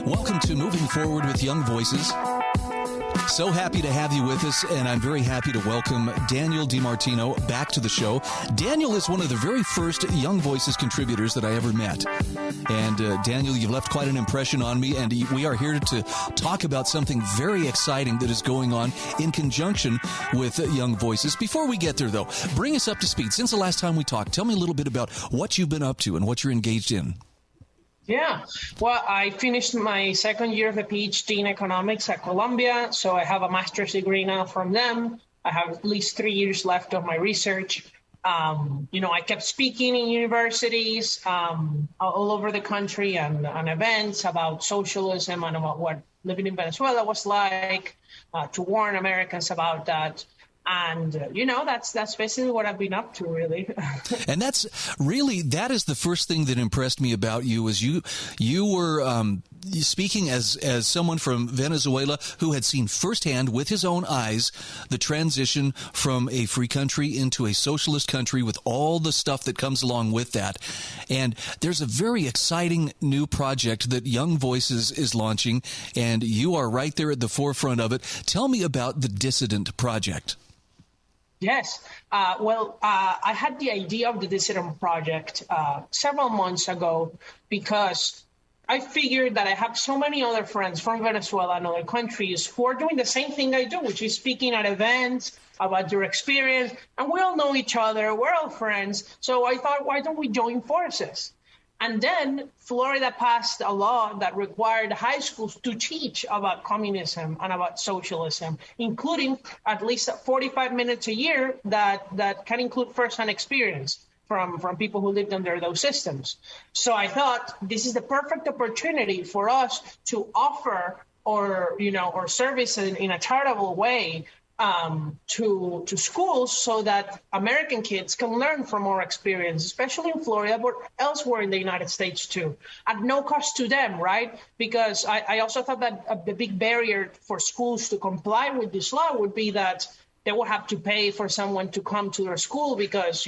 Welcome to Moving Forward with Young Voices. So happy to have you with us, and I'm very happy to welcome Daniel Di Martino back to the show. Daniel is one of the very first Young Voices contributors that I ever met. And Daniel, you've left quite an impression on me, and we are here to talk about something very exciting that is going on in conjunction with Young Voices. Before we get there, though, bring us up to speed. Since the last time we talked, tell me a little bit about what you've been up to and what you're engaged in. Yeah, well, I finished my second year of a PhD in economics at Columbia, so I have a master's degree now from them. I have at least 3 years left of my research. I kept speaking in universities all over the country and on events about socialism and about what living in Venezuela was like, to warn Americans about that. And, that's basically what I've been up to, really. And that is the first thing that impressed me about you, is you were speaking as someone from Venezuela who had seen firsthand with his own eyes the transition from a free country into a socialist country with all the stuff that comes along with that. And there's a very exciting new project that Young Voices is launching, and you are right there at the forefront of it. Tell me about the Dissident Project. Yes. I had the idea of the Dissident Project several months ago because I figured that I have so many other friends from Venezuela and other countries who are doing the same thing I do, which is speaking at events about their experience. And we all know each other. We're all friends. So I thought, why don't we join forces? And then Florida passed a law that required high schools to teach about communism and about socialism, including at least 45 minutes a year that can include firsthand experience from people who lived under those systems. So I thought this is the perfect opportunity for us to offer or service in a charitable way to schools so that American kids can learn from our experience, especially in Florida, but elsewhere in the United States too, at no cost to them, right? Because I also thought that the big barrier for schools to comply with this law would be that they would have to pay for someone to come to their school because,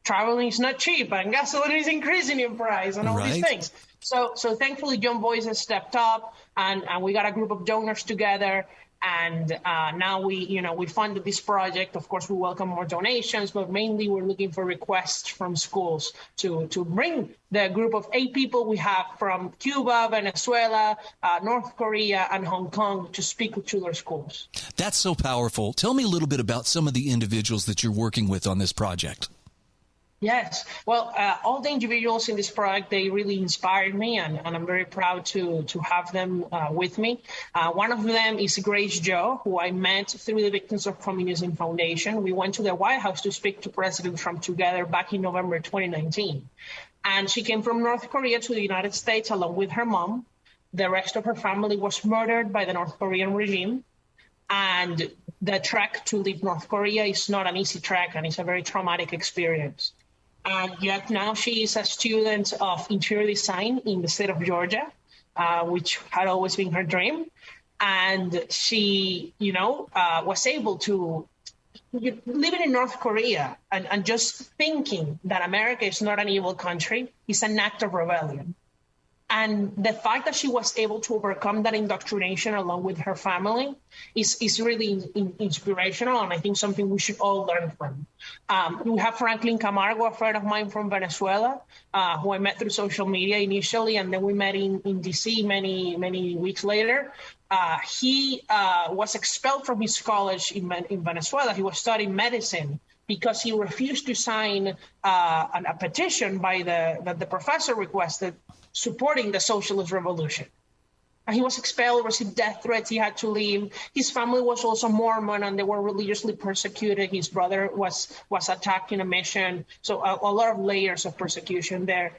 traveling is not cheap and gasoline is increasing in price and all these things. So thankfully, Young Voices stepped up and we got a group of donors together. And now we funded this project. Of course, we welcome more donations, but mainly we're looking for requests from schools to bring the group of 8 people we have from Cuba, Venezuela, North Korea, and Hong Kong to speak to their schools. That's so powerful. Tell me a little bit about some of the individuals that you're working with on this project. Yes. Well, all the individuals in this project, they really inspired me, and I'm very proud to have them with me. One of them is Grace Jo, who I met through the Victims of Communism Foundation. We went to the White House to speak to President Trump together back in November 2019. And she came from North Korea to the United States along with her mom. The rest of her family was murdered by the North Korean regime. And the trek to leave North Korea is not an easy trek, and it's a very traumatic experience. And yet now she is a student of interior design in the state of Georgia, which had always been her dream. And she, was able to, living in North Korea and just thinking that America is not an evil country is an act of rebellion. And the fact that she was able to overcome that indoctrination along with her family is really inspirational, and I think something we should all learn from. We have Franklin Camargo, a friend of mine from Venezuela, who I met through social media initially, and then we met in D.C. many weeks later. He was expelled from his college in Venezuela. He was studying medicine because he refused to sign a petition that the professor requested supporting the socialist revolution. And he was expelled, received death threats, he had to leave. His family was also Mormon, and they were religiously persecuted. His brother was attacked in a mission. So a lot of layers of persecution there.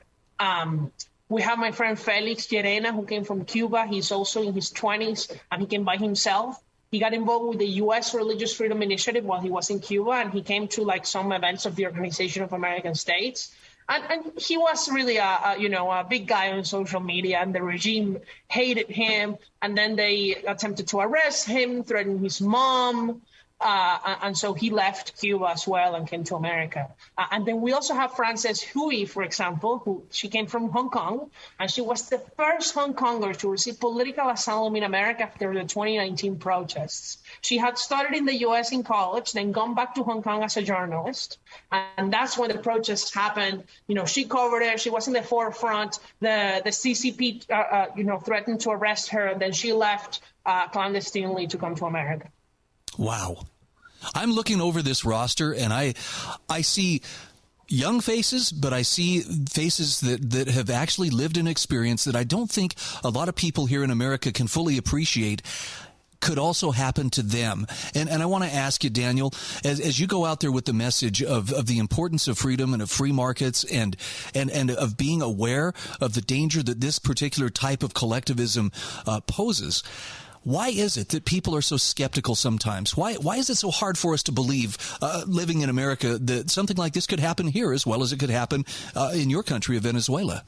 We have my friend Felix Llerena, who came from Cuba. He's also in his 20s, and he came by himself. He got involved with the U.S. Religious Freedom Initiative while he was in Cuba, and he came to some events of the Organization of American States. And he was really a big guy on social media, and the regime hated him. And then they attempted to arrest him, threatened his mom. And so he left Cuba as well and came to America. And then we also have Frances Hui, for example, she came from Hong Kong, and she was the first Hong Konger to receive political asylum in America after the 2019 protests. She had studied in the U.S. in college, then gone back to Hong Kong as a journalist. And that's when the protests happened. She covered it. She was in the forefront. The CCP, threatened to arrest her, and then she left clandestinely to come to America. Wow. I'm looking over this roster, and I see young faces, but I see faces that have actually lived an experience that I don't think a lot of people here in America can fully appreciate could also happen to them. And I want to ask you, Daniel, as you go out there with the message of the importance of freedom and of free markets and of being aware of the danger that this particular type of collectivism poses, why is it that people are so skeptical sometimes? Why is it so hard for us to believe, living in America, that something like this could happen here as well as it could happen in your country of Venezuela?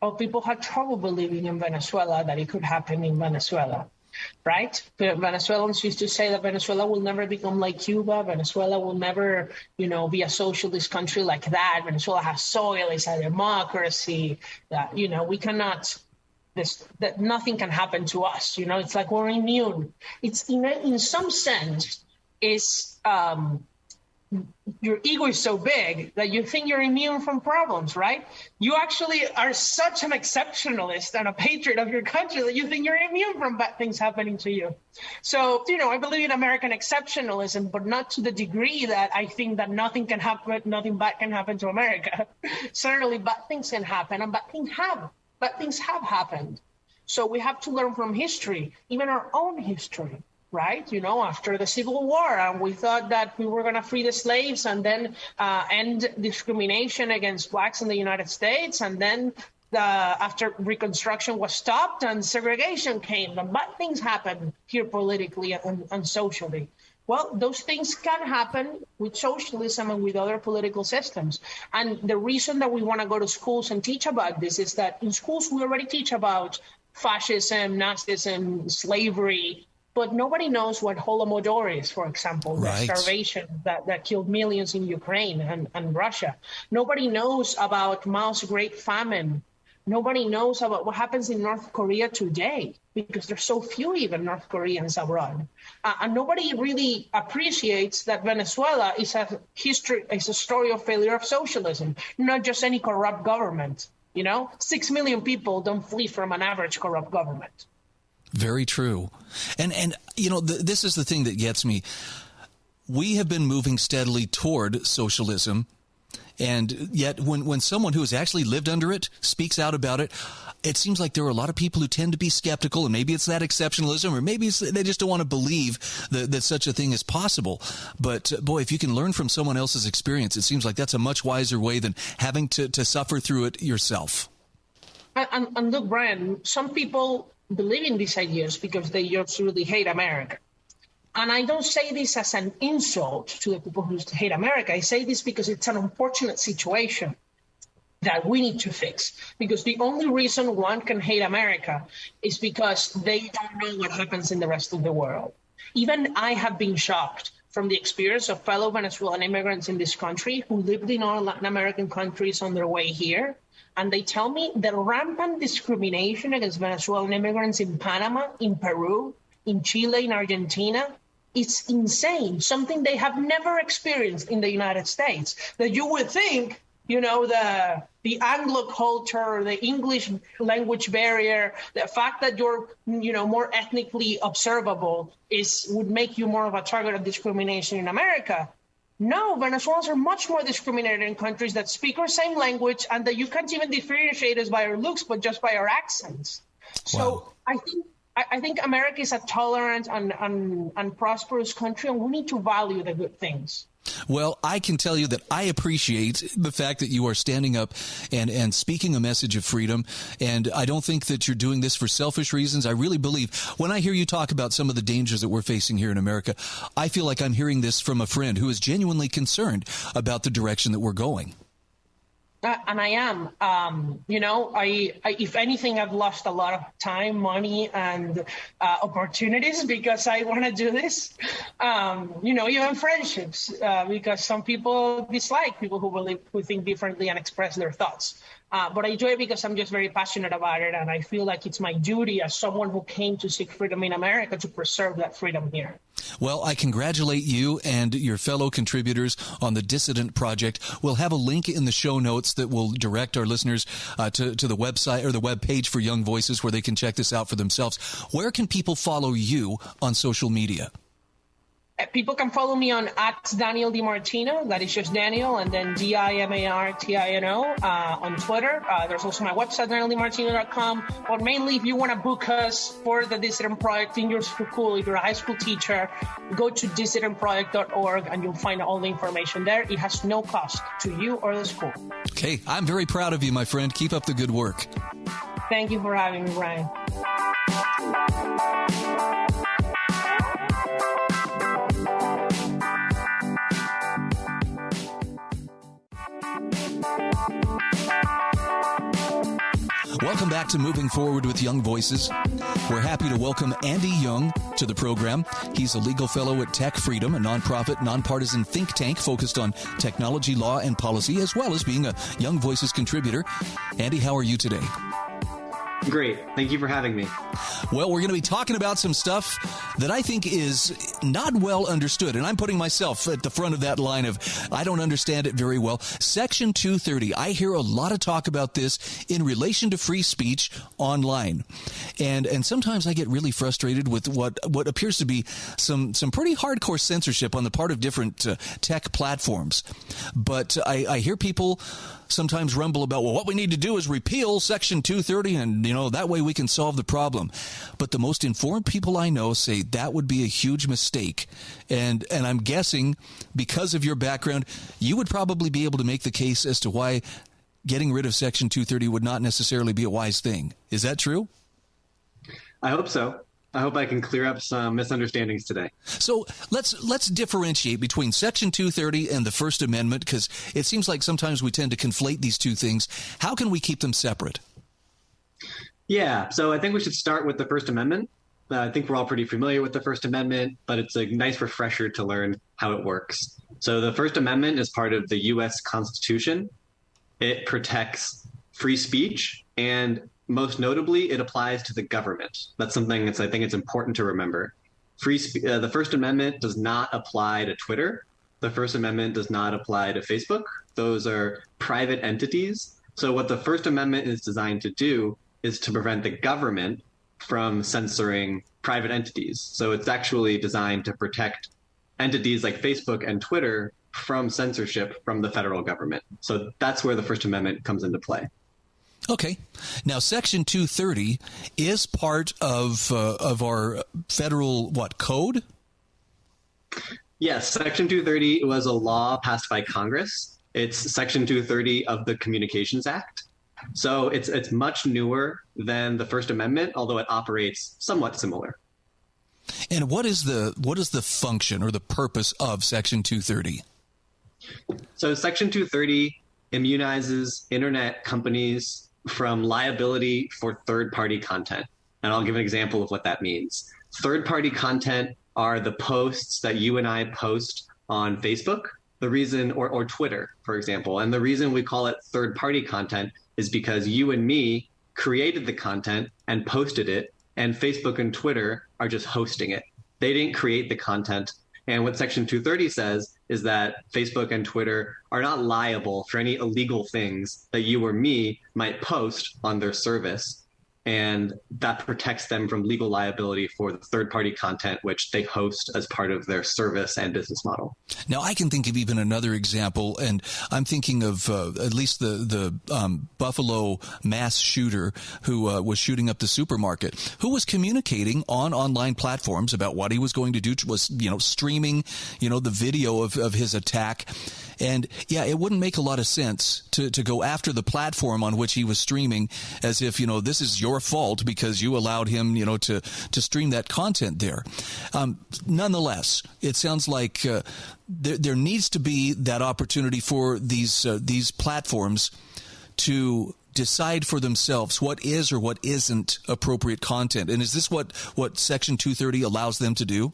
Well, people had trouble believing in Venezuela that it could happen in Venezuela, right? Venezuelans used to say that Venezuela will never become like Cuba. Venezuela will never, be a socialist country like that. Venezuela has soil, it's a democracy, that, we cannot... that nothing can happen to us. It's like we're immune. It's in some sense, your ego is so big that you think you're immune from problems, right? You actually are such an exceptionalist and a patriot of your country that you think you're immune from bad things happening to you. So, I believe in American exceptionalism, but not to the degree that I think that nothing bad can happen to America. Certainly bad things can happen, and bad things have happened. So we have to learn from history, even our own history, right? After the Civil War, and we thought that we were going to free the slaves and then end discrimination against blacks in the United States. And then after Reconstruction was stopped and segregation came, and bad things happened here politically and socially. Well, those things can happen with socialism and with other political systems. And the reason that we want to go to schools and teach about this is that in schools we already teach about fascism, Nazism, slavery, but nobody knows what Holodomor is, for example, right. The starvation that killed millions in Ukraine and Russia. Nobody knows about Mao's Great Famine. Nobody knows about what happens in North Korea today, because there's so few even North Koreans abroad. And nobody really appreciates that Venezuela is a story of failure of socialism, not just any corrupt government. 6 million people don't flee from an average corrupt government. Very true. And this is the thing that gets me. We have been moving steadily toward socialism. And yet when someone who has actually lived under it speaks out about it, it seems like there are a lot of people who tend to be skeptical, and maybe it's that exceptionalism, or maybe they just don't want to believe that such a thing is possible. But boy, if you can learn from someone else's experience, it seems like that's a much wiser way than having to suffer through it yourself. And look, Brian, some people believe in these ideas because they just really hate America. And I don't say this as an insult to the people who hate America. I say this because it's an unfortunate situation that we need to fix. Because the only reason one can hate America is because they don't know what happens in the rest of the world. Even I have been shocked from the experience of fellow Venezuelan immigrants in this country who lived in all Latin American countries on their way here. And they tell me the rampant discrimination against Venezuelan immigrants in Panama, in Peru, in Chile, in Argentina, it's insane, something they have never experienced in the United States. That you would think, the Anglo culture, the English language barrier, the fact that you're, more ethnically observable would make you more of a target of discrimination in America. No, Venezuelans are much more discriminated in countries that speak our same language and that you can't even differentiate us by our looks, but just by our accents. So wow. I think America is a tolerant and prosperous country, and we need to value the good things. Well, I can tell you that I appreciate the fact that you are standing up and speaking a message of freedom. And I don't think that you're doing this for selfish reasons. I really believe when I hear you talk about some of the dangers that we're facing here in America, I feel like I'm hearing this from a friend who is genuinely concerned about the direction that we're going. And I am, if anything, I've lost a lot of time, money, and opportunities because I want to do this. Even friendships, because some people dislike people who think differently and express their thoughts. But I enjoy it because I'm just very passionate about it. And I feel like it's my duty as someone who came to seek freedom in America to preserve that freedom here. Well, I congratulate you and your fellow contributors on the Dissident Project. We'll have a link in the show notes that will direct our listeners to the website or the web page for Young Voices where they can check this out for themselves. Where can people follow you on social media? People can follow me on @Daniel Di Martino. That is just Daniel, and then DIMARTINO on Twitter. There's also my website, DanielDiMartino.com. But mainly, if you want to book us for the Dissident Project in your school, if you're a high school teacher, go to dissidentproject.org and you'll find all the information there. It has no cost to you or the school. Okay, I'm very proud of you, my friend. Keep up the good work. Thank you for having me, Brian. Welcome back to Moving Forward with Young Voices. We're happy to welcome Andy Jung to the program. He's a legal fellow at Tech Freedom, a nonprofit, nonpartisan think tank focused on technology, law, and policy, as well as being a Young Voices contributor. Andy, how are you today? Great. Thank you for having me. Well, we're going to be talking about some stuff that I think is not well understood, and I'm putting myself at the front of that line of I don't understand it very well. Section 230, I hear a lot of talk about this in relation to free speech online, and sometimes I get really frustrated with what appears to be some pretty hardcore censorship on the part of different tech platforms. But I hear people sometimes rumble about, well, what we need to do is repeal Section 230, and, that way we can solve the problem. But the most informed people I know say that would be a huge mistake. And I'm guessing because of your background, you would probably be able to make the case as to why getting rid of Section 230 would not necessarily be a wise thing. Is that true? I hope so. I hope I can clear up some misunderstandings today. So let's differentiate between Section 230 and the First Amendment, because it seems like sometimes we tend to conflate these two things. How can we keep them separate? Yeah, so I think we should start with the First Amendment. I think we're all pretty familiar with the First Amendment, but it's a nice refresher to learn how it works. So the First Amendment is part of the U.S. Constitution. It protects free speech, and most notably, it applies to the government. That's something I think it's important to remember. The First Amendment does not apply to Twitter. The First Amendment does not apply to Facebook. Those are private entities. So what the First Amendment is designed to do is to prevent the government from censoring private entities. So it's actually designed to protect entities like Facebook and Twitter from censorship from the federal government. So that's where the First Amendment comes into play. Okay. Now, Section 230 is part of our federal, code? Yes, Section 230 was a law passed by Congress. It's Section 230 of the Communications Act. So it's much newer than the First Amendment, although it operates somewhat similar. And what is the function or the purpose of Section 230? So Section 230 immunizes internet companies from liability for third-party content. And I'll give an example of what that means. Third-party content are the posts that you and I post on Facebook, the reason, or Twitter, for example. And the reason we call it third-party content is because you and me created the content and posted it, and Facebook and Twitter are just hosting it. They didn't create the content. And what Section 230 says is that Facebook and Twitter are not liable for any illegal things that you or me might post on their service. And that protects them from legal liability for the third-party content, which they host as part of their service and business model. Now, I can think of even another example, and I'm thinking of at least the Buffalo mass shooter who was shooting up the supermarket, who was communicating on online platforms about what he was going to do, was streaming the video of his attack. And yeah, it wouldn't make a lot of sense to go after the platform on which he was streaming as if, this is your fault because you allowed him, to stream that content there. Nonetheless, it sounds like there needs to be that opportunity for these platforms to decide for themselves what is or what isn't appropriate content. And is this what Section 230 allows them to do?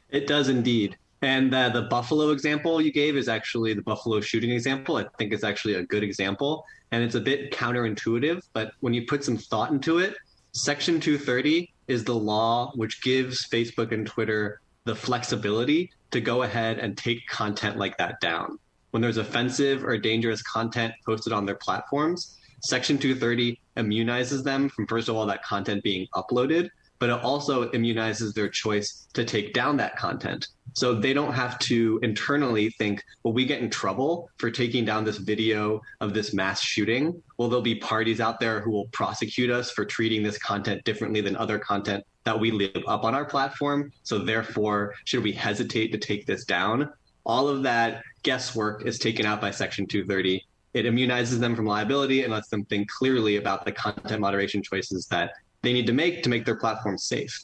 It does indeed. And the Buffalo example you gave is actually the Buffalo shooting example. I think it's actually a good example. And it's a bit counterintuitive, but when you put some thought into it, Section 230 is the law which gives Facebook and Twitter the flexibility to go ahead and take content like that down. When there's offensive or dangerous content posted on their platforms, Section 230 immunizes them from, first of all, that content being uploaded, but it also immunizes their choice to take down that content. So they don't have to internally think, well, we get in trouble for taking down this video of this mass shooting. Well, there'll be parties out there who will prosecute us for treating this content differently than other content that we leave up on our platform. So therefore, should we hesitate to take this down? All of that guesswork is taken out by Section 230. It immunizes them from liability and lets them think clearly about the content moderation choices that they need to make their platform safe.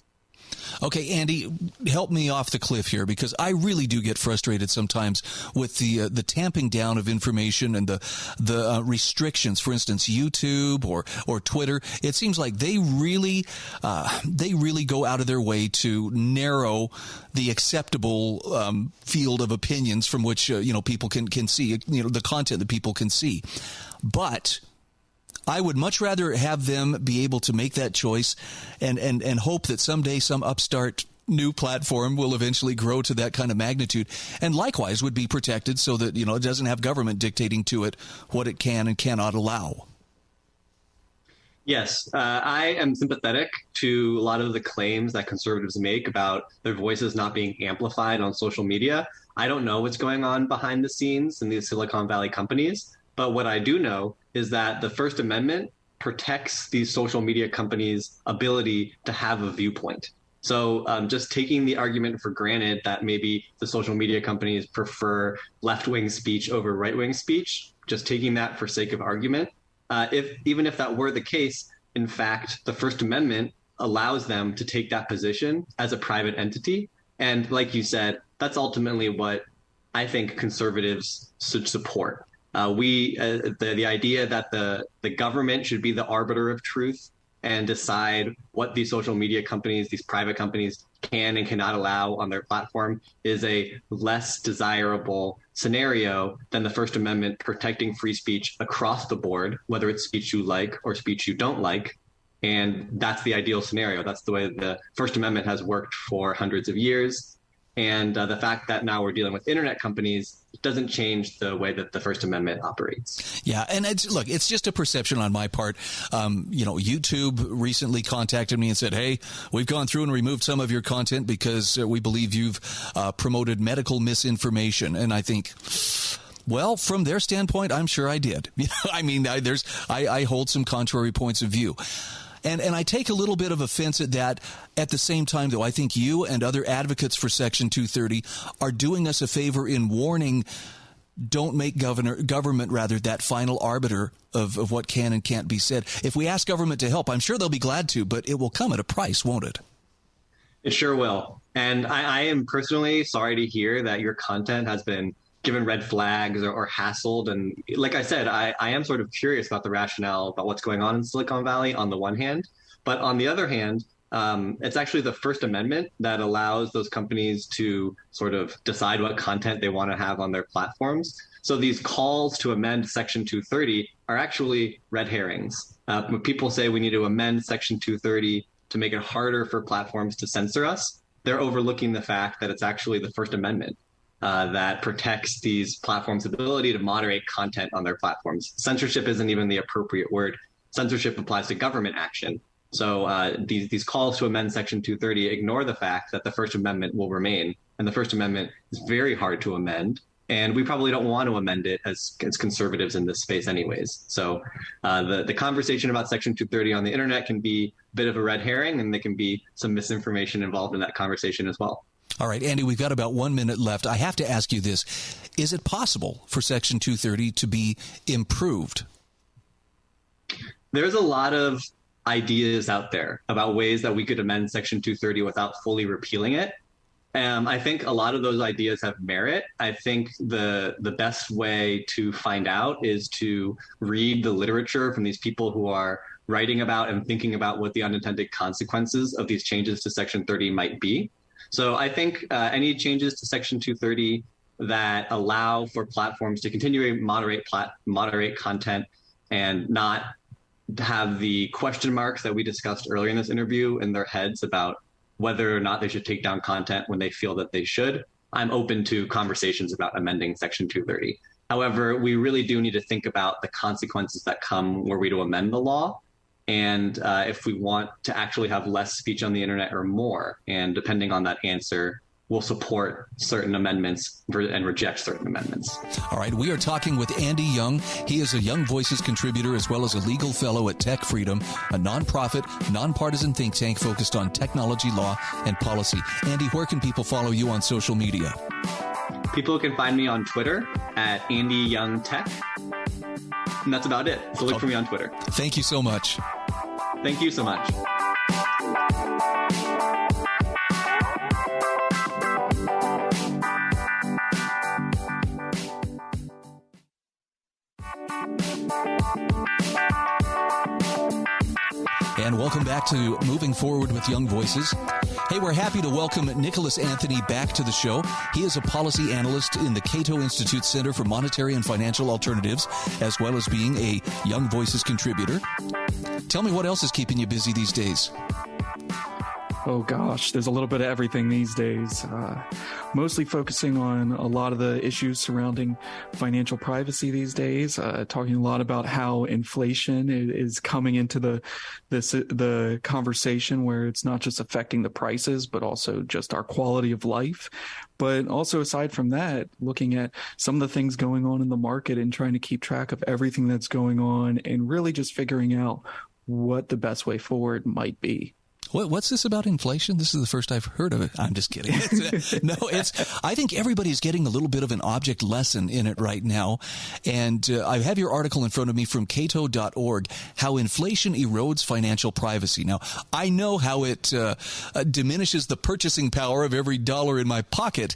Okay, Andy, help me off the cliff here, because I really do get frustrated sometimes with the tamping down of information and the restrictions. For instance, YouTube or Twitter. It seems like they really go out of their way to narrow the acceptable field of opinions from which people can see the content that people can see, but I would much rather have them be able to make that choice and hope that someday some upstart new platform will eventually grow to that kind of magnitude, and likewise would be protected so that, it doesn't have government dictating to it what it can and cannot allow. Yes, I am sympathetic to a lot of the claims that conservatives make about their voices not being amplified on social media. I don't know what's going on behind the scenes in these Silicon Valley companies, but what I do know is that the First Amendment protects these social media companies' ability to have a viewpoint. So just taking the argument for granted that maybe the social media companies prefer left-wing speech over right-wing speech, just taking that for sake of argument, even if that were the case, in fact, the First Amendment allows them to take that position as a private entity. And like you said, that's ultimately what I think conservatives should support. The idea that the government should be the arbiter of truth and decide what these social media companies, these private companies, can and cannot allow on their platform is a less desirable scenario than the First Amendment protecting free speech across the board, whether it's speech you like or speech you don't like. And that's the ideal scenario. That's the way the First Amendment has worked for hundreds of years. And the fact that now we're dealing with internet companies doesn't change the way that the First Amendment operates. Yeah, and it's just a perception on my part. YouTube recently contacted me and said, hey, we've gone through and removed some of your content because we believe you've promoted medical misinformation. And I think, well, from their standpoint, I'm sure I did. I hold some contrary points of view. And I take a little bit of offense at that. At the same time, though, I think you and other advocates for Section 230 are doing us a favor in warning, don't make government that final arbiter of what can and can't be said. If we ask government to help, I'm sure they'll be glad to, but it will come at a price, won't it? It sure will. And I am personally sorry to hear that your content has been given red flags or hassled. And like I said, I am sort of curious about the rationale about what's going on in Silicon Valley on the one hand. But on the other hand, it's actually the First Amendment that allows those companies to sort of decide what content they want to have on their platforms. So these calls to amend Section 230 are actually red herrings. When people say we need to amend Section 230 to make it harder for platforms to censor us, they're overlooking the fact that it's actually the First Amendment that protects these platforms' ability to moderate content on their platforms. Censorship isn't even the appropriate word. Censorship applies to government action. So these calls to amend Section 230 ignore the fact that the First Amendment will remain. And the First Amendment is very hard to amend. And we probably don't want to amend it as conservatives in this space anyways. So the conversation about Section 230 on the internet can be a bit of a red herring, and there can be some misinformation involved in that conversation as well. All right, Andy, we've got about 1 minute left. I have to ask you this. Is it possible for Section 230 to be improved? There's a lot of ideas out there about ways that we could amend Section 230 without fully repealing it. I think a lot of those ideas have merit. I think the best way to find out is to read the literature from these people who are writing about and thinking about what the unintended consequences of these changes to Section 30 might be. So I think any changes to Section 230 that allow for platforms to continue to moderate content and not have the question marks that we discussed earlier in this interview in their heads about whether or not they should take down content when they feel that they should, I'm open to conversations about amending Section 230. However, we really do need to think about the consequences that come were we to amend the law, and if we want to actually have less speech on the internet or more. And depending on that answer, we'll support certain amendments and reject certain amendments. All right, we are talking with Andy Jung. He is a Young Voices contributor as well as a legal fellow at Tech Freedom, a nonprofit, nonpartisan think tank focused on technology, law, and policy. Andy, where can people follow you on social media? People can find me on Twitter at Andy Jung Tech. And that's about it. So look for me on Twitter. Thank you so much. Thank you so much. And welcome back to Moving Forward with Young Voices. Hey, we're happy to welcome Nicholas Anthony back to the show. He is a policy analyst in the Cato Institute Center for Monetary and Financial Alternatives, as well as being a Young Voices contributor. Tell me what else is keeping you busy these days. Oh gosh, there's a little bit of everything these days. Mostly focusing on a lot of the issues surrounding financial privacy these days. Talking a lot about how inflation is coming into the conversation, where it's not just affecting the prices, but also just our quality of life. But also, aside from that, looking at some of the things going on in the market and trying to keep track of everything that's going on, and really just figuring out what the best way forward might be. What's this about inflation? This is the first I've heard of it. I'm just kidding. I think everybody's getting a little bit of an object lesson in it right now. And I have your article in front of me from cato.org, How Inflation Erodes Financial Privacy. Now, I know how it diminishes the purchasing power of every dollar in my pocket,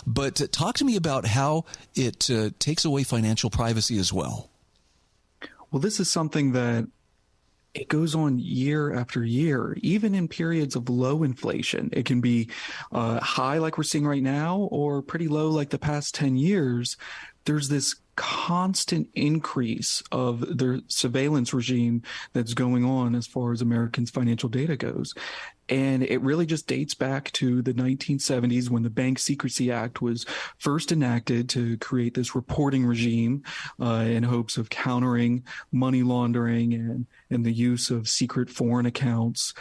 but talk to me about how it takes away financial privacy as well. Well, this is something that it goes on year after year, even in periods of low inflation. It can be high like we're seeing right now, or pretty low like the past 10 years. There's this constant increase of the surveillance regime that's going on as far as Americans' financial data goes. And it really just dates back to the 1970s when the Bank Secrecy Act was first enacted to create this reporting regime in hopes of countering money laundering and the use of secret foreign accounts.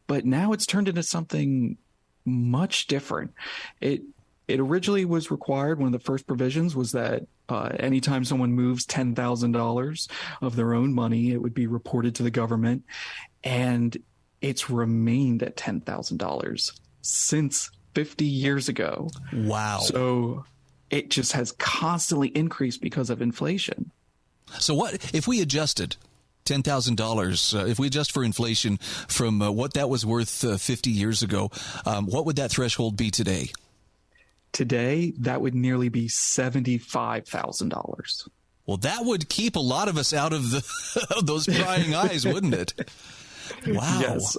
But now it's turned into something much different. It originally was required. One of the first provisions was that anytime someone moves $10,000 of their own money, it would be reported to the government. And it's remained at $10,000 since 50 years ago. Wow. So it just has constantly increased because of inflation. So what if we adjusted $10,000, if we adjust for inflation from what that was worth 50 years ago, what would that threshold be today? Today, that would nearly be $75,000. Well, that would keep a lot of us out of those prying eyes, wouldn't it? Wow. Yes.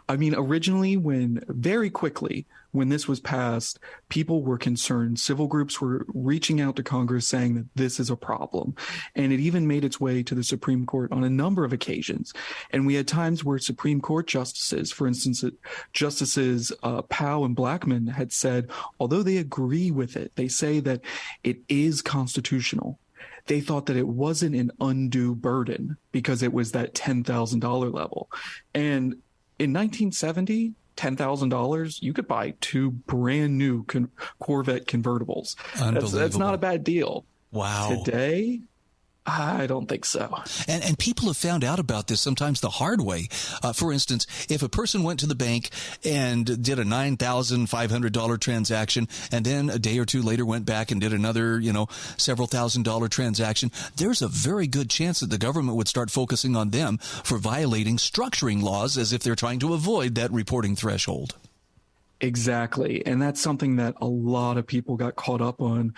I mean, originally, very quickly, when this was passed, people were concerned. Civil groups were reaching out to Congress saying that this is a problem. And it even made its way to the Supreme Court on a number of occasions. And we had times where Supreme Court justices, for instance, Justices Powell and Blackmun, had said, although they agree with it, they say that it is constitutional. They thought that it wasn't an undue burden because it was that $10,000 level. And in 1970, $10,000, you could buy two brand new Corvette convertibles. That's not a bad deal. Wow. Today, I don't think so. And people have found out about this sometimes the hard way. For instance, if a person went to the bank and did a $9,500 transaction and then a day or two later went back and did another, several $1,000 transaction, there's a very good chance that the government would start focusing on them for violating structuring laws as if they're trying to avoid that reporting threshold. Exactly. And that's something that a lot of people got caught up on.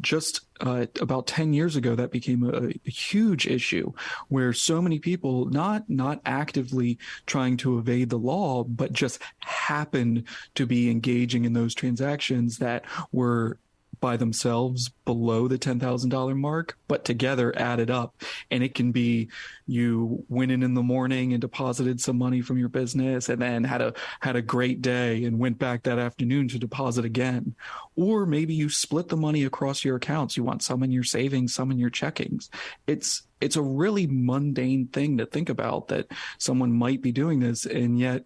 Just about 10 years ago, that became a huge issue where so many people not actively trying to evade the law, but just happened to be engaging in those transactions that were by themselves below the $10,000 mark, but together added up. And it can be you went in the morning and deposited some money from your business and then had a great day and went back that afternoon to deposit again. Or maybe you split the money across your accounts. You want some in your savings, some in your checkings. It's a really mundane thing to think about that someone might be doing this, and yet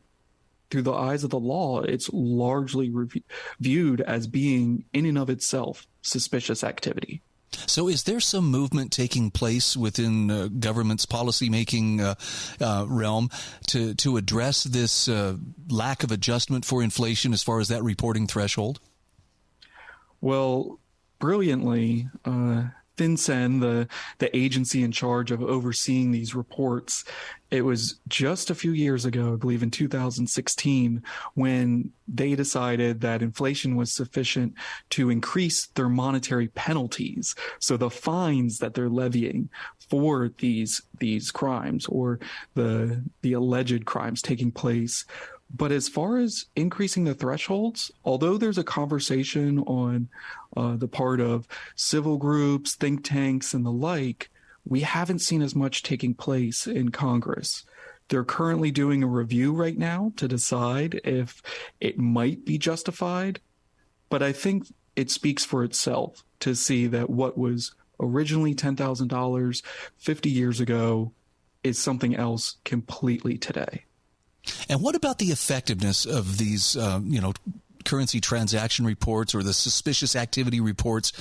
through the eyes of the law, it's largely viewed as being in and of itself suspicious activity. So is there some movement taking place within government's policymaking realm to address this lack of adjustment for inflation as far as that reporting threshold? Well, brilliantly, FinCEN, the agency in charge of overseeing these reports, it was just a few years ago, I believe in 2016, when they decided that inflation was sufficient to increase their monetary penalties. So the fines that they're levying for these crimes or the alleged crimes taking place. But as far as increasing the thresholds, although there's a conversation on the part of civil groups, think tanks, and the like, we haven't seen as much taking place in Congress. They're currently doing a review right now to decide if it might be justified. But I think it speaks for itself to see that what was originally $10,000 50 years ago is something else completely today. And what about the effectiveness of these, currency transaction reports or the suspicious activity reports?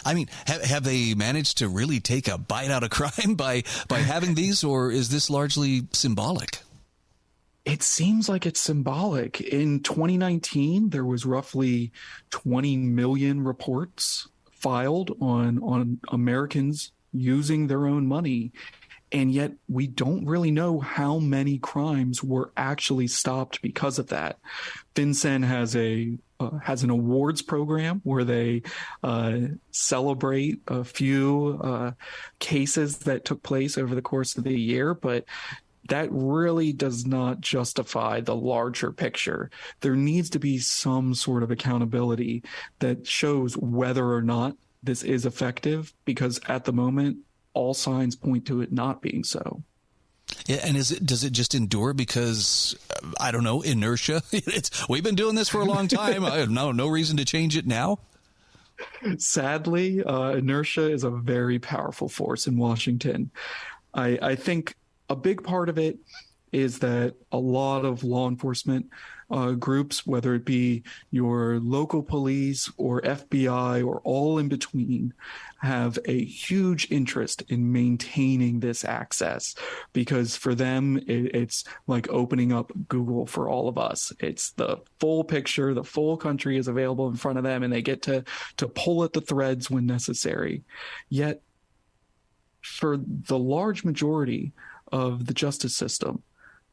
I mean, have they managed to really take a bite out of crime by having these, or is this largely symbolic? It seems like it's symbolic. In 2019, there was roughly 20 million reports filed on Americans using their own money. And yet we don't really know how many crimes were actually stopped because of that. FinCEN has an awards program where they celebrate a few cases that took place over the course of the year, but that really does not justify the larger picture. There needs to be some sort of accountability that shows whether or not this is effective, because at the moment, all signs point to it not being so. Yeah, and does it just endure because, I don't know, inertia? We've been doing this for a long time. I have no reason to change it now. Sadly, inertia is a very powerful force in Washington. I think a big part of it is that a lot of law enforcement groups, whether it be your local police or FBI or all in between, have a huge interest in maintaining this access, because for them, it's like opening up Google for all of us. It's the full picture, the full country is available in front of them, and they get to pull at the threads when necessary. Yet, for the large majority of the justice system,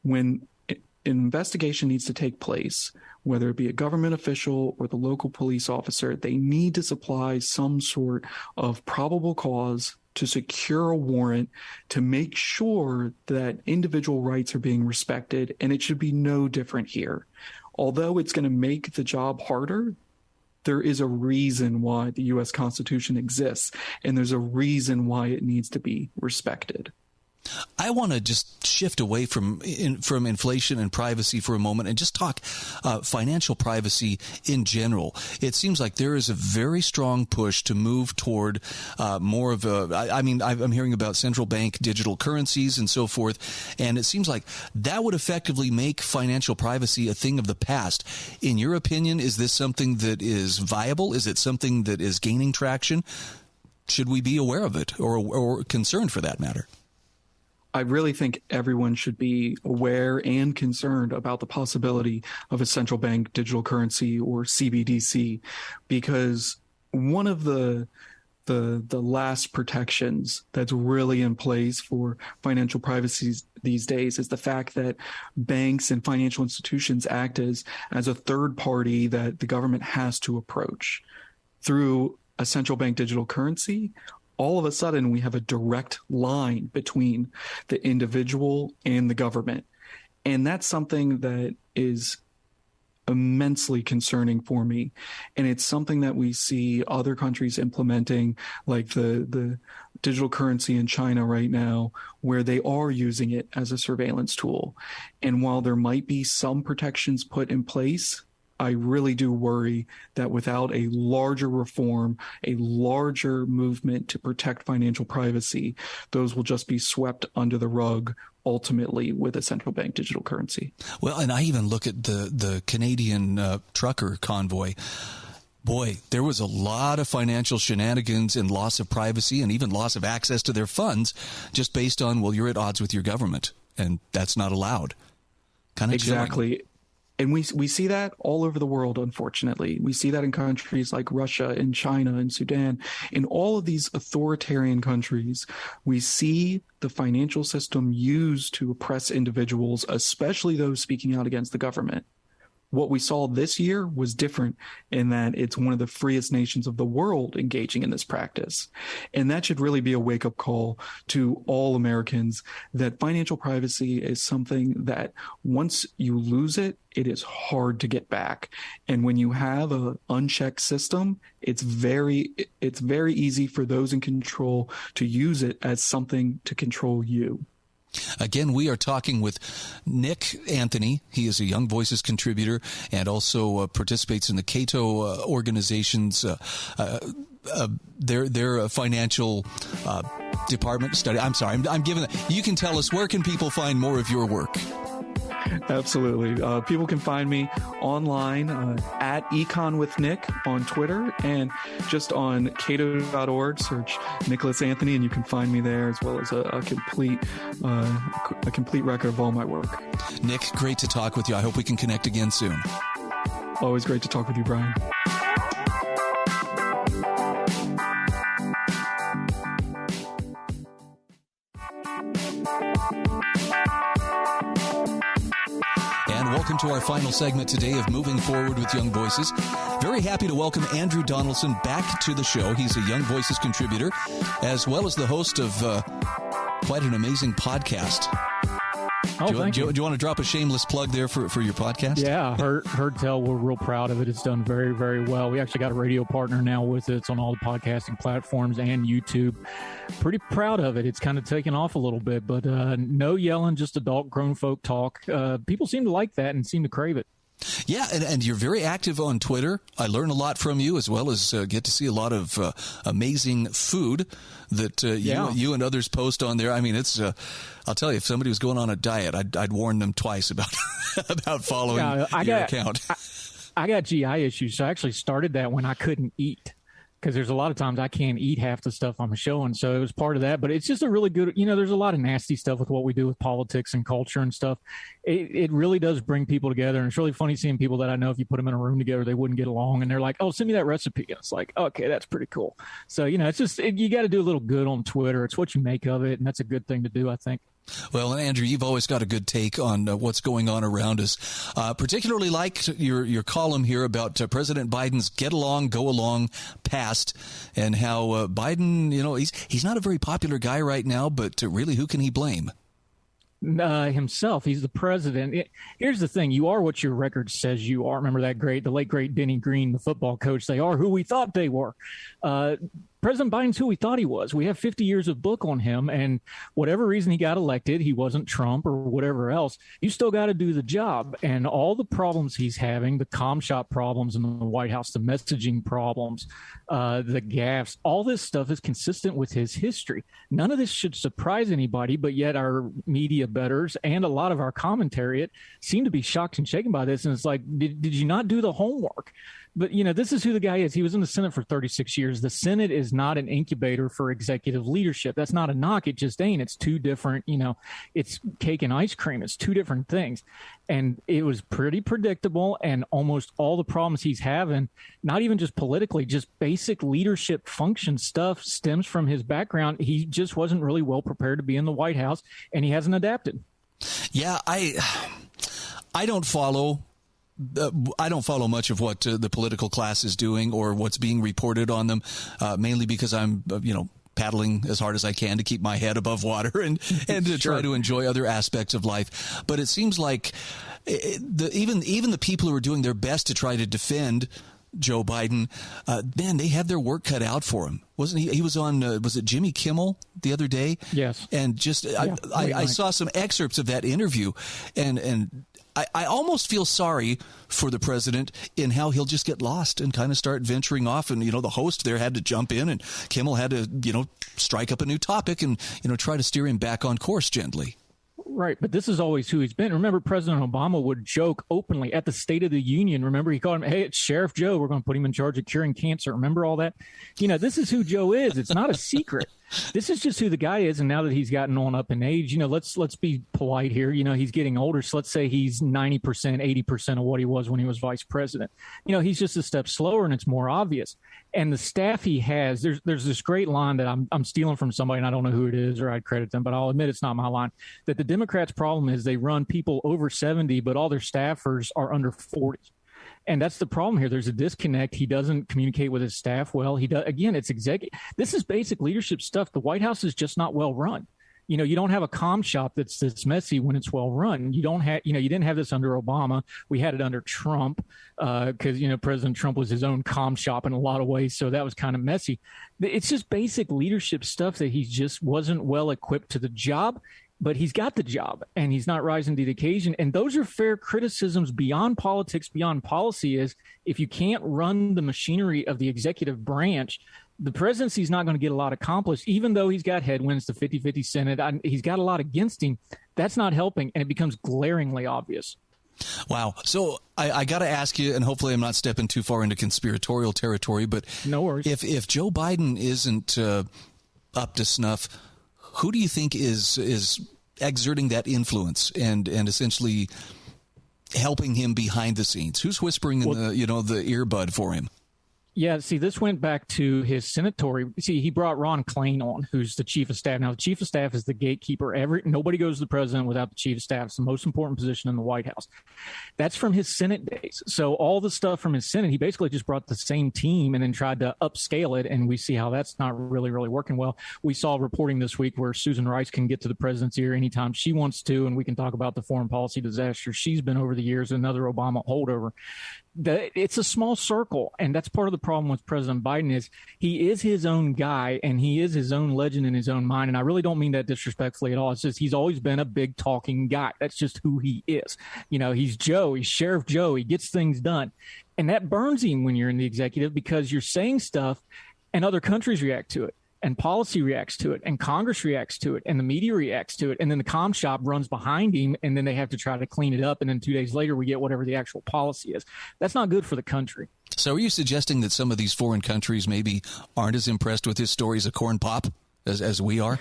when an investigation needs to take place, whether it be a government official or the local police officer, they need to supply some sort of probable cause to secure a warrant to make sure that individual rights are being respected, and it should be no different here. Although it's going to make the job harder, there is a reason why the U.S. Constitution exists, and there's a reason why it needs to be respected. I want to just shift away from inflation and privacy for a moment and just talk financial privacy in general. It seems like there is a very strong push to move toward more of I'm hearing about central bank digital currencies and so forth, and it seems like that would effectively make financial privacy a thing of the past. In your opinion, is this something that is viable? Is it something that is gaining traction? should we be aware of it or concerned for that matter? I really think everyone should be aware and concerned about the possibility of a central bank digital currency or CBDC, because one of the last protections that's really in place for financial privacy these days is the fact that banks and financial institutions act as a third party that the government has to approach. Through a central bank digital currency, all of a sudden we have a direct line between the individual and the government. And that's something that is immensely concerning for me. And it's something that we see other countries implementing, like the digital currency in China right now, where they are using it as a surveillance tool. And while there might be some protections put in place, I really do worry that without a larger reform, a larger movement to protect financial privacy, those will just be swept under the rug ultimately with a central bank digital currency. Well, and I even look at the Canadian trucker convoy. Boy, there was a lot of financial shenanigans and loss of privacy and even loss of access to their funds just based on, well, you're at odds with your government, and that's not allowed. Kind of exactly. Chilling. And we see that all over the world, unfortunately. We see that in countries like Russia and China and Sudan. In all of these authoritarian countries, we see the financial system used to oppress individuals, especially those speaking out against the government. What we saw this year was different in that it's one of the freest nations of the world engaging in this practice. And that should really be a wake-up call to all Americans that financial privacy is something that once you lose it, it is hard to get back. And when you have an unchecked system, it's very easy for those in control to use it as something to control you. Again, we are talking with Nick Anthony. He is a Young Voices contributor and also participates in the Cato organization's their financial department study. I'm sorry, I'm giving that. You can tell us, where can people find more of your work? Absolutely. People can find me online at Econ with Nick on Twitter, and just on cato.org, search Nicholas Anthony, and you can find me there, as well as a complete record of all my work. Nick, great to talk with you. I hope we can connect again soon. Always great to talk with you, Brian. Welcome to our final segment today of Moving Forward with Young Voices. Very happy to welcome Andrew Donaldson back to the show. He's a Young Voices contributor, as well as the host of quite an amazing podcast. Do you want to drop a shameless plug there for your podcast? Yeah, Heard Tell, we're real proud of it. It's done very, very well. We actually got a radio partner now with it. It's on all the podcasting platforms and YouTube. Pretty proud of it. It's kind of taken off a little bit, but no yelling, just adult grown folk talk. People seem to like that and seem to crave it. Yeah, and you're very active on Twitter. I learn a lot from you, as well as get to see a lot of amazing food that you and others post on there. I mean, it's I'll tell you, if somebody was going on a diet, I'd warn them twice about about following your account. I got GI issues, so I actually started that when I couldn't eat, because there's a lot of times I can't eat half the stuff I'm showing. So it was part of that. But it's just a really good, there's a lot of nasty stuff with what we do with politics and culture and stuff. It really does bring people together. And it's really funny seeing people that I know, if you put them in a room together, they wouldn't get along. And they're like, oh, send me that recipe. And it's like, okay, that's pretty cool. So, it's just, you got to do a little good on Twitter. It's what you make of it. And that's a good thing to do, I think. Well, and Andrew, you've always got a good take on what's going on around us. Particularly liked your column here about President Biden's get along, go along past, and how Biden, he's not a very popular guy right now, but really, who can he blame? Himself. He's the president. Here's the thing. You are what your record says you are. Remember the late, great Denny Green, the football coach. They are who we thought they were. President Biden's who we thought he was. We have 50 years of book on him, and whatever reason he got elected, he wasn't Trump or whatever else, you still got to do the job. And all the problems he's having, the comm shop problems in the White House, the messaging problems, the gaffes, all this stuff is consistent with his history. None of this should surprise anybody, but yet our media betters and a lot of our commentariat seem to be shocked and shaken by this. And it's like, did you not do the homework? But, this is who the guy is. He was in the Senate for 36 years. The Senate is not an incubator for executive leadership. That's not a knock. It just ain't. It's two different, it's cake and ice cream. It's two different things. And it was pretty predictable. And almost all the problems he's having, not even just politically, just basic leadership function stuff stems from his background. He just wasn't really well prepared to be in the White House, and he hasn't adapted. Yeah, I don't follow much of what the political class is doing or what's being reported on them, mainly because I'm, paddling as hard as I can to keep my head above water and to try to enjoy other aspects of life. But it seems like even the people who are doing their best to try to defend Joe Biden, man, they have their work cut out for him. Wasn't he? He was on, was it Jimmy Kimmel the other day? Yes. And just, I saw some excerpts of that interview, and I almost feel sorry for the president in how he'll just get lost and kind of start venturing off. And, the host there had to jump in, and Kimmel had to, strike up a new topic and, try to steer him back on course gently. Right, but this is always who he's been. Remember, President Obama would joke openly at the State of the Union. Remember, he called him, hey, it's Sheriff Joe. We're going to put him in charge of curing cancer. Remember all that? This is who Joe is. It's not a secret. This is just who the guy is. And now that he's gotten on up in age, let's be polite here. He's getting older. So let's say he's 90%, 80% of what he was when he was vice president. He's just a step slower, and it's more obvious. And the staff he has, there's this great line that I'm stealing from somebody, and I don't know who it is, or I'd credit them, but I'll admit it's not my line, that the Democrats' problem is they run people over 70, but all their staffers are under 40. And that's the problem here. There's a disconnect. He doesn't communicate with his staff well. He does. Again, it's executive. This is basic leadership stuff. The White House is just not well run. You don't have a comm shop that's messy when it's well run. You don't have, you didn't have this under Obama. We had it under Trump because, President Trump was his own comm shop in a lot of ways. So that was kind of messy. It's just basic leadership stuff that he just wasn't well equipped to the job. But he's got the job, and he's not rising to the occasion. And those are fair criticisms beyond politics, beyond policy, is if you can't run the machinery of the executive branch, the presidency is not going to get a lot accomplished, even though he's got headwinds, the 50-50 Senate. He's got a lot against him. That's not helping, and it becomes glaringly obvious. Wow. So I got to ask you, and hopefully I'm not stepping too far into conspiratorial territory, but no worries. If Joe Biden isn't up to snuff, who do you think is exerting that influence and essentially helping him behind the scenes? Who's whispering in the earbud for him? Yeah, see, this went back to his senatorial. See, he brought Ron Klain on, who's the chief of staff. Now, the chief of staff is the gatekeeper. Nobody goes to the president without the chief of staff. It's the most important position in the White House. That's from his Senate days. So all the stuff from his Senate, he basically just brought the same team and then tried to upscale it, and we see how that's not really, really working well. We saw reporting this week where Susan Rice can get to the president's ear anytime she wants to, and we can talk about the foreign policy disaster she's been over the years, another Obama holdover. It's a small circle, and that's part of the problem with President Biden is he is his own guy, and he is his own legend in his own mind, and I really don't mean that disrespectfully at all. It's just he's always been a big talking guy. That's just who he is. He's Joe. He's Sheriff Joe. He gets things done, and that burns him when you're in the executive because you're saying stuff, and other countries react to it. And policy reacts to it, and Congress reacts to it, and the media reacts to it, and then the comm shop runs behind him, and then they have to try to clean it up, and then 2 days later we get whatever the actual policy is. That's not good for the country. So are you suggesting that some of these foreign countries maybe aren't as impressed with his stories of corn pop as we are?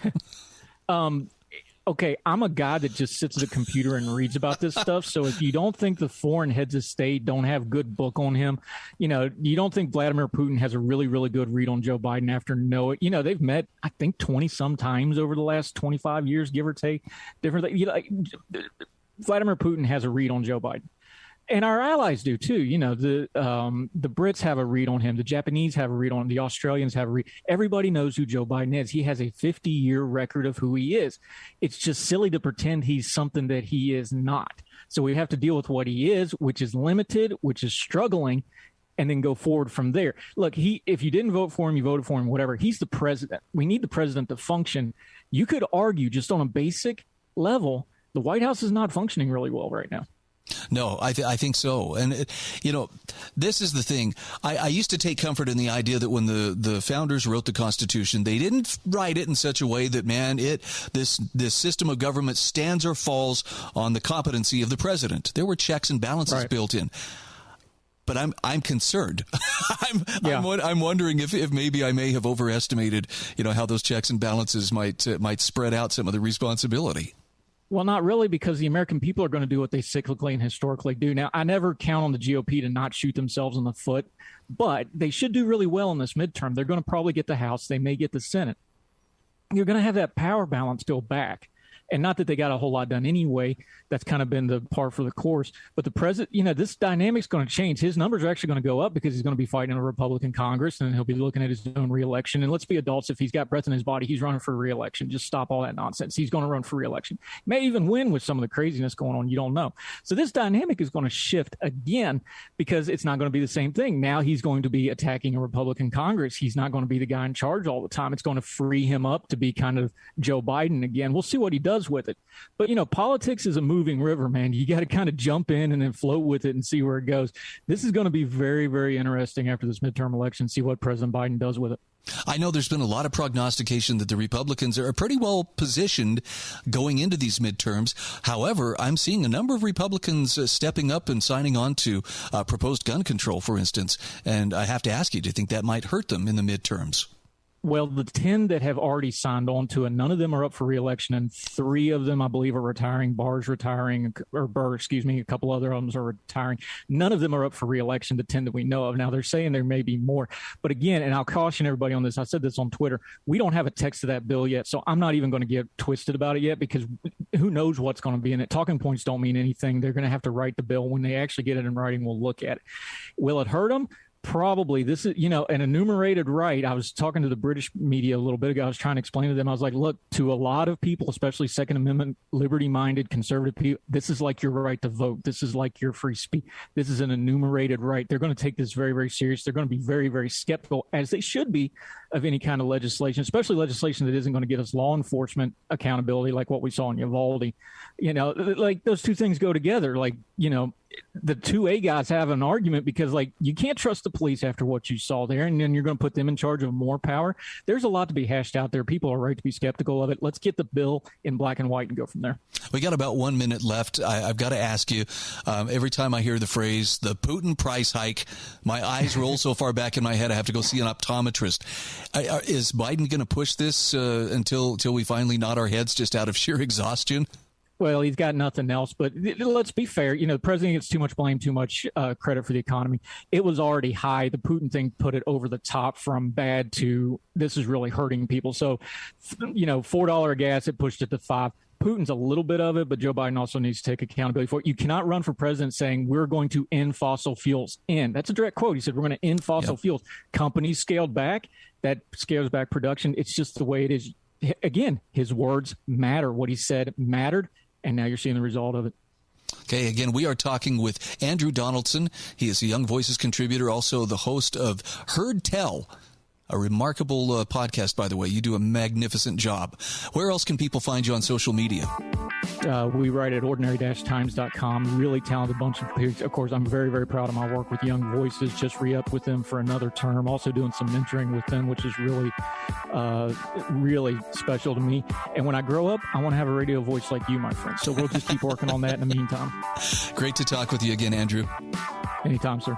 Okay, I'm a guy that just sits at a computer and reads about this stuff. So if you don't think the foreign heads of state don't have good book on him, you don't think Vladimir Putin has a really, really good read on Joe Biden after they've met, I think, 20 some times over the last 25 years, give or take. Vladimir Putin has a read on Joe Biden. And our allies do too. The Brits have a read on him. The Japanese have a read on him. The Australians have a read. Everybody knows who Joe Biden is. He has a 50-year record of who he is. It's just silly to pretend he's something that he is not. So we have to deal with what he is, which is limited, which is struggling, and then go forward from there. Look, if you didn't vote for him, you voted for him, whatever. He's the president. We need the president to function. You could argue just on a basic level, the White House is not functioning really well right now. No, I think so. And, this is the thing. I used to take comfort in the idea that when the founders wrote the Constitution, they didn't write it in such a way that, this system of government stands or falls on the competency of the president. There were checks and balances built in. but I'm concerned. I'm wondering if maybe I may have overestimated, how those checks and balances might spread out some of the responsibility. Well, not really, because the American people are going to do what they cyclically and historically do. Now, I never count on the GOP to not shoot themselves in the foot, but they should do really well in this midterm. They're going to probably get the House. They may get the Senate. You're going to have that power balance go back. And not that they got a whole lot done anyway. That's kind of been the par for the course. But the president, this dynamic's going to change. His numbers are actually going to go up because he's going to be fighting a Republican Congress, and he'll be looking at his own reelection. And let's be adults. If he's got breath in his body, he's running for reelection. Just stop all that nonsense. He's going to run for reelection. He may even win with some of the craziness going on. You don't know. So this dynamic is going to shift again because it's not going to be the same thing. Now he's going to be attacking a Republican Congress. He's not going to be the guy in charge all the time. It's going to free him up to be kind of Joe Biden again. We'll see what he does with it. But, politics is a moving river, man. You got to kind of jump in and then float with it and see where it goes. This is going to be very, very interesting after this midterm election, see what President Biden does with it. I know there's been a lot of prognostication that the Republicans are pretty well positioned going into these midterms. However, I'm seeing a number of Republicans stepping up and signing on to proposed gun control, for instance. And I have to ask you, do you think that might hurt them in the midterms? Well, the 10 that have already signed on to it, none of them are up for re-election, and 3 of them, I believe, are retiring. Burr, a couple other of them are retiring. None of them are up for re-election, the 10 that we know of. Now, they're saying there may be more. But again, and I'll caution everybody on this, I said this on Twitter, we don't have a text of that bill yet, so I'm not even going to get twisted about it yet because who knows what's going to be in it. Talking points don't mean anything. They're going to have to write the bill. When they actually get it in writing, we'll look at it. Will it hurt them? Probably. This is, an enumerated right. I was talking to the British media a little bit ago. I was trying to explain to them. I was like, look, to a lot of people, especially Second Amendment, liberty-minded, conservative people, this is like your right to vote. This is like your free speech. This is an enumerated right. They're going to take this very, very serious. They're going to be very, very skeptical, as they should be, of any kind of legislation, especially legislation that isn't going to get us law enforcement accountability like what we saw in Uvalde. Like those two things go together. Like, the 2A guys have an argument because, you can't trust the police after what you saw there, and then you're going to put them in charge of more power. There's a lot to be hashed out there. People are right to be skeptical of it. Let's get the bill in black and white and go from there. We got about 1 minute left. I've got to ask you, every time I hear the phrase, the Putin price hike, my eyes roll so far back in my head I have to go see an optometrist. Is Biden going to push this until we finally nod our heads just out of sheer exhaustion? Well, he's got nothing else. But let's be fair. The president gets too much blame, too much credit for the economy. It was already high. The Putin thing put it over the top from bad to this is really hurting people. So, $4 a gas, it pushed it to $5. Putin's a little bit of it, but Joe Biden also needs to take accountability for it. You cannot run for president saying we're going to end fossil fuels. That's a direct quote. He said we're going to end fossil fuels. Companies scaled back. That scales back production. It's just the way it is. Again, his words matter. What he said mattered. And now you're seeing the result of it. Okay, again, we are talking with Andrew Donaldson. He is a Young Voices contributor, also the host of Heard Tell, a remarkable podcast, by the way. You do a magnificent job. Where else can people find you on social media? We write at ordinary-times.com. Really talented bunch of people. Of course, I'm very, very proud of my work with Young Voices. Just re-upped with them for another term. Also doing some mentoring with them, which is really, really special to me. And when I grow up, I want to have a radio voice like you, my friend. So we'll just keep working on that in the meantime. Great to talk with you again, Andrew. Anytime, sir.